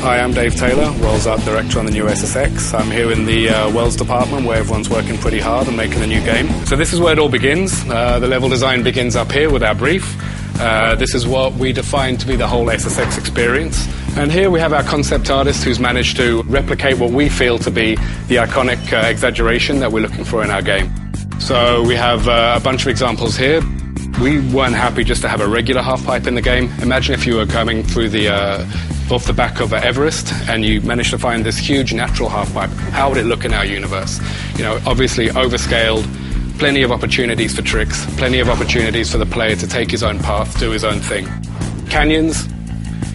Hi, I'm Dave Taylor, Worlds Art Director on the new SSX. I'm here in the Worlds department where everyone's working pretty hard on making a new game. So this is where it all begins. The level design begins up here with our brief. This is what we define to be the whole SSX experience. And here we have our concept artist who's managed to replicate what we feel to be the iconic exaggeration that we're looking for in our game. So we have a bunch of examples here. We weren't happy just to have a regular half-pipe in the game. Imagine if you were coming through off the back of Everest and you managed to find this huge natural half-pipe. How would it look in our universe? You know, obviously overscaled, plenty of opportunities for tricks, plenty of opportunities for the player to take his own path, do his own thing. Canyons,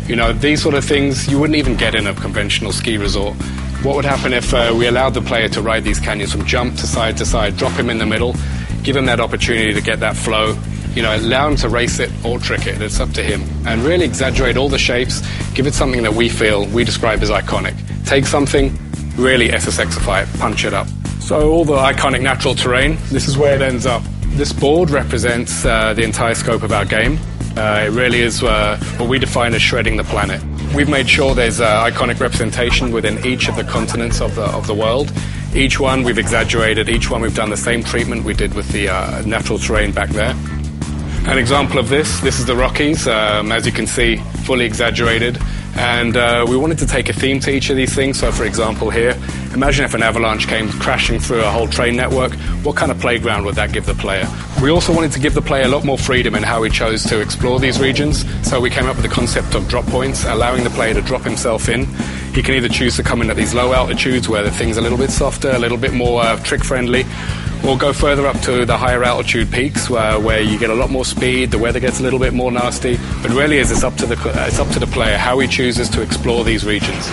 you know, these sort of things you wouldn't even get in a conventional ski resort. What would happen if we allowed the player to ride these canyons from jump to side, drop him in the middle, give him that opportunity to get that flow, you know, allow him to race it or trick it, it's up to him. And really exaggerate all the shapes, give it something that we describe as iconic. Take something, really SSXify it, punch it up. So all the iconic natural terrain, this is where it ends up. This board represents the entire scope of our game. It really is what we define as shredding the planet. We've made sure there's iconic representation within each of the continents of the world. Each one we've exaggerated, each one we've done the same treatment we did with the natural terrain back there. An example of this is the Rockies, as you can see, fully exaggerated. And we wanted to take a theme to each of these things. So for example here, imagine if an avalanche came crashing through a whole train network, what kind of playground would that give the player? We also wanted to give the player a lot more freedom in how he chose to explore these regions. So we came up with the concept of drop points, allowing the player to drop himself in. He can either choose to come in at these low altitudes where the thing's a little bit softer, a little bit more trick-friendly, or go further up to the higher altitude peaks where you get a lot more speed, the weather gets a little bit more nasty. But really it's up to the player how he chooses to explore these regions.